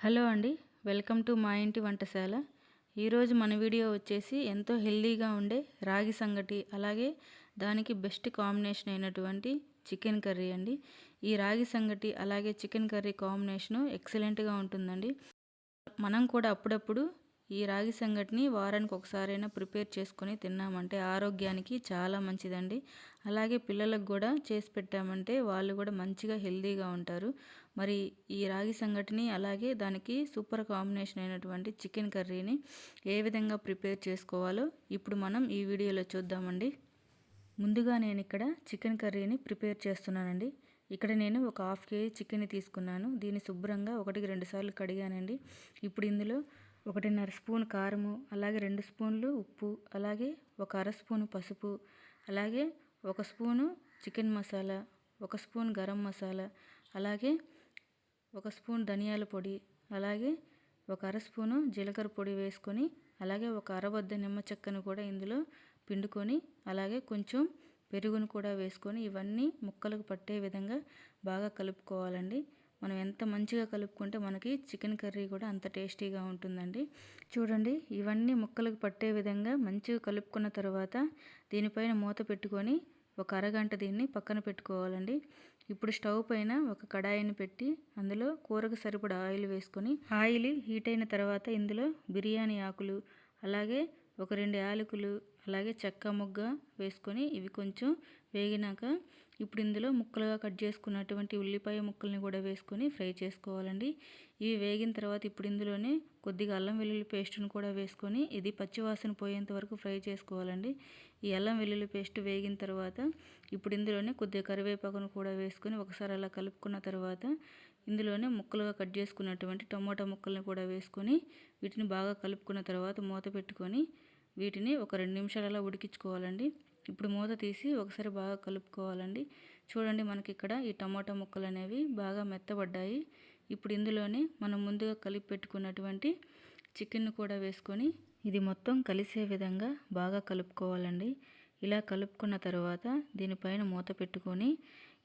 Hello అండి, welcome to మా ఇంటి వంటశాల. ఈరోజు మన వీడియో వచ్చేసి ఎంతో హెల్దీగా ఉండే రాగి సంగటి, అలాగే దానికి బెస్ట్ కాంబినేషన్ అయినటువంటి చికెన్ కర్రీ అండి. ఈ రాగి సంగటి అలాగే చికెన్ కర్రీ కాంబినేషను ఎక్సలెంట్గా ఉంటుందండి. మనం కూడా అప్పుడప్పుడు ఈ రాగి సంగటిని వారానికి ఒకసారైనా ప్రిపేర్ చేసుకొని తిన్నామంటే ఆరోగ్యానికి చాలా మంచిదండి. అలాగే పిల్లలకు కూడా చేసి పెట్టామంటే వాళ్ళు కూడా మంచిగా హెల్దీగా ఉంటారు. మరి ఈ రాగి సంగటిని అలాగే దానికి సూపర్ కాంబినేషన్ అయినటువంటి చికెన్ కర్రీని ఏ విధంగా ప్రిపేర్ చేసుకోవాలో ఇప్పుడు మనం ఈ వీడియోలో చూద్దామండి. ముందుగా నేను ఇక్కడ చికెన్ కర్రీని ప్రిపేర్ చేస్తున్నానండి. ఇక్కడ నేను ఒక 1/2 kg చికెన్ తీసుకున్నాను. దీన్ని శుభ్రంగా 1-2 సార్లు కడిగానండి. ఇప్పుడు ఇందులో 1.5 స్పూన్ కారము, అలాగే 2 స్పూన్లు ఉప్పు, అలాగే 1/2 స్పూను పసుపు, అలాగే 1 spoon chicken masala, 1 spoon garam masala, అలాగే 1 స్పూన్ ధనియాల పొడి, అలాగే 1/2 స్పూను జీలకర్ర పొడి వేసుకొని, అలాగే ఒక అరబద్ద నిమ్మ చెక్కను కూడా ఇందులో పిండుకొని, అలాగే కొంచెం పెరుగును కూడా వేసుకొని ఇవన్నీ ముక్కలకు పట్టే విధంగా బాగా కలుపుకోవాలండి. మనం ఎంత మంచిగా కలుపుకుంటే మనకి చికెన్ కర్రీ కూడా అంత టేస్టీగా ఉంటుందండి. చూడండి, ఇవన్నీ ముక్కలకు పట్టే విధంగా మంచిగా కలుపుకున్న తర్వాత దీనిపైన మూత పెట్టుకొని ఒక అరగంట దీన్ని పక్కన పెట్టుకోవాలండి. ఇప్పుడు స్టవ్ పైన ఒక కడాయిని పెట్టి అందులో కూరకు సరిపడా ఆయిల్ వేసుకొని, ఆయిల్ హీట్ అయిన తర్వాత ఇందులో బిర్యానీ ఆకులు, అలాగే ఒక 2 యాలకులు, అలాగే చెక్క మొగ్గ వేసుకొని ఇవి కొంచెం వేగినాక ఇప్పుడు ఇందులో ముక్కలుగా కట్ చేసుకున్నటువంటి ఉల్లిపాయ ముక్కల్ని కూడా వేసుకొని ఫ్రై చేసుకోవాలండి. ఇవి వేగిన తర్వాత ఇప్పుడు ఇందులోనే కొద్దిగా అల్లం వెల్లుల్లి పేస్ట్ను కూడా వేసుకొని ఇది పచ్చివాసన పోయేంత వరకు ఫ్రై చేసుకోవాలండి. ఈ అల్లం వెల్లుల్లి పేస్ట్ వేగిన తర్వాత ఇప్పుడు ఇందులోనే కొద్దిగా కరివేపాకును కూడా వేసుకొని ఒకసారి అలా కలుపుకున్న తర్వాత ఇందులోనే ముక్కలుగా కట్ చేసుకున్నటువంటి టమోటా ముక్కల్ని కూడా వేసుకొని వీటిని బాగా కలుపుకున్న తర్వాత మూత పెట్టుకొని వీటిని ఒక 2 నిమిషాలు అలా ఉడికించుకోవాలండి. ఇప్పుడు మూత తీసి ఒకసారి బాగా కలుపుకోవాలండి. చూడండి, మనకి ఇక్కడ ఈ టమాటా ముక్కలు అనేవి బాగా మెత్తబడ్డాయి. ఇప్పుడు ఇందులోనే మనం ముందుగా కలిపి పెట్టుకున్నటువంటి చికెన్ను కూడా వేసుకొని ఇది మొత్తం కలిసే విధంగా బాగా కలుపుకోవాలండి. ఇలా కలుపుకున్న తర్వాత దీనిపైన మూత పెట్టుకొని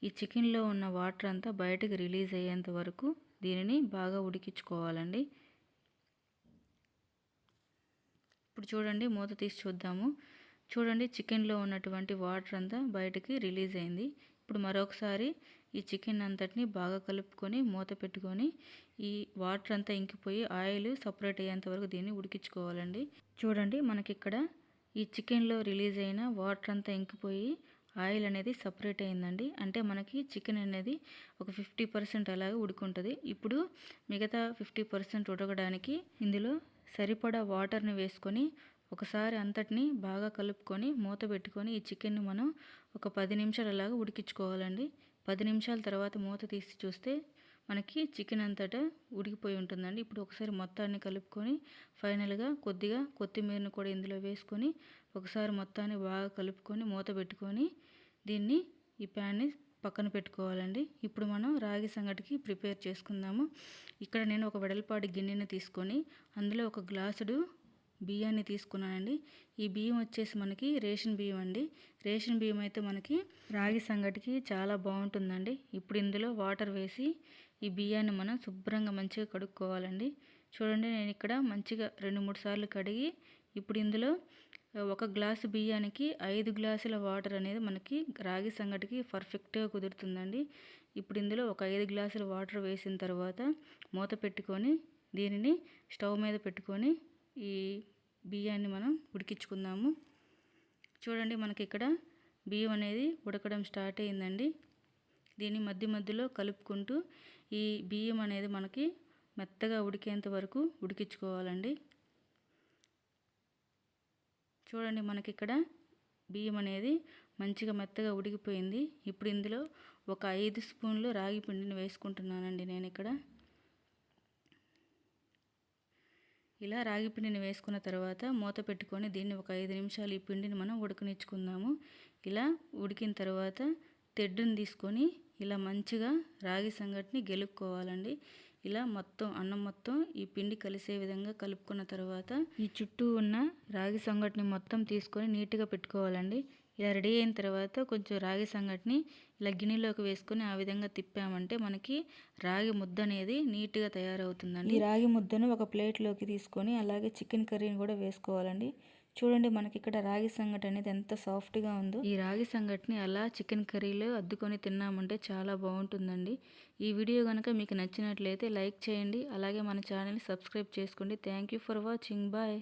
ఈ చికెన్లో ఉన్న వాటర్ అంతా బయటకు రిలీజ్ అయ్యేంత వరకు దీనిని బాగా ఉడికించుకోవాలండి. ఇప్పుడు చూడండి, మూత తీసి చూద్దాము. చూడండి, చికెన్లో ఉన్నటువంటి వాటర్ అంతా బయటికి రిలీజ్ అయింది. ఇప్పుడు మరొకసారి ఈ చికెన్ అంతటిని బాగా కలుపుకొని మూత పెట్టుకొని ఈ వాటర్ అంతా ఇంకిపోయి ఆయిల్ సపరేట్ అయ్యేంత వరకు దీన్ని ఉడికించుకోవాలండి. చూడండి, మనకి ఇక్కడ ఈ చికెన్లో రిలీజ్ అయిన వాటర్ అంతా ఇంకిపోయి ఆయిల్ అనేది సపరేట్ అయిందండి. అంటే మనకి చికెన్ అనేది ఒక 50% అలాగే ఉడుకుంటుంది. ఇప్పుడు మిగతా 50% ఉడకడానికి ఇందులో సరిపడా వాటర్ని వేసుకొని ఒకసారి అంతటిని బాగా కలుపుకొని మూత పెట్టుకొని ఈ చికెన్ని మనం ఒక 10 నిమిషాలు అలాగా ఉడికించుకోవాలండి. 10 నిమిషాల తర్వాత మూత తీసి చూస్తే మనకి చికెన్ అంతటా ఉడికిపోయి ఉంటుందండి. ఇప్పుడు ఒకసారి మొత్తాన్ని కలుపుకొని ఫైనల్గా కొద్దిగా కొత్తిమీరను కూడా ఇందులో వేసుకొని ఒకసారి మొత్తాన్ని బాగా కలుపుకొని మూత పెట్టుకొని దీన్ని ఈ ప్యాన్ని పక్కన పెట్టుకోవాలండి. ఇప్పుడు మనం రాగి సంగటికి ప్రిపేర్ చేసుకుందాము. ఇక్కడ నేను ఒక వెడల్పాటి గిన్నెని తీసుకొని అందులో ఒక గ్లాసుడు బియ్యాన్ని తీసుకున్నానండి. ఈ బియ్యం వచ్చేసి మనకి రేషన్ బియ్యం అండి. రేషన్ బియ్యం అయితే మనకి రాగి సంగటికి చాలా బాగుంటుందండి. ఇప్పుడు ఇందులో వాటర్ వేసి ఈ బియ్యాన్ని మనం శుభ్రంగా మంచిగా కడుక్కోవాలండి. చూడండి, నేను ఇక్కడ మంచిగా 2-3 సార్లు కడిగి ఇప్పుడు ఇందులో 1 గ్లాసు బియ్యానికి 5 గ్లాసుల వాటర్ అనేది మనకి రాగి సంగటికి పర్ఫెక్ట్గా కుదురుతుందండి. ఇప్పుడు ఇందులో ఒక 5 గ్లాసుల వాటర్ వేసిన తర్వాత మూత పెట్టుకొని దీనిని స్టవ్ మీద పెట్టుకొని ఈ బియ్యాన్ని మనం ఉడికించుకుందాము. చూడండి, మనకి ఇక్కడ బియ్యం అనేది ఉడకడం స్టార్ట్ అయిందండి. దీన్ని మధ్య మధ్యలో కలుపుకుంటూ ఈ బియ్యం అనేది మనకి మెత్తగా ఉడికేంత వరకు ఉడికించుకోవాలండి. చూడండి, మనకి ఇక్కడ బియ్యం అనేది మంచిగా మెత్తగా ఉడికిపోయింది. ఇప్పుడు ఇందులో ఒక 5 స్పూన్లు రాగి పిండిని వేసుకుంటున్నానండి. నేను ఇక్కడ ఇలా రాగి పిండిని వేసుకున్న తర్వాత మూత పెట్టుకొని దీన్ని ఒక 5 నిమిషాలు ఈ పిండిని మనం ఉడకనిచ్చుకుందాము. ఇలా ఉడికిన తర్వాత తెడ్డుని తీసుకొని ఇలా మంచిగా రాగి సంగటిని గెలుక్కోవాలండి. ఇలా మొత్తం అన్నం మొత్తం ఈ పిండి కలిసే విధంగా కలుపుకున్న తర్వాత ఈ చుట్టూ ఉన్న రాగి సంగటిని మొత్తం తీసుకొని నీట్గా పెట్టుకోవాలండి. ఇలా రెడీ అయిన తర్వాత కొంచెం రాగి సంగటిని ఇలా గిన్నెలోకి వేసుకొని ఆ విధంగా తిప్పామంటే మనకి రాగి ముద్ద అనేది నీట్గా తయారవుతుందండి. ఈ రాగి ముద్దను ఒక ప్లేట్లోకి తీసుకొని అలాగే చికెన్ కర్రీని కూడా వేసుకోవాలండి. చూడండి మనకి ఇక్కడ రాగి సంగటి అనేది ఎంత సాఫ్ట్గా ఉందో. ఈ రాగి సంగటిని అలా చికెన్ కర్రీలో అద్దుకొని తిన్నామంటే చాలా బాగుంటుందండి. ఈ వీడియో కనుక మీకు నచ్చినట్లయితే లైక్ చేయండి, అలాగే మన ఛానల్ని సబ్స్క్రైబ్ చేసుకోండి. Thank you for watching. Bye.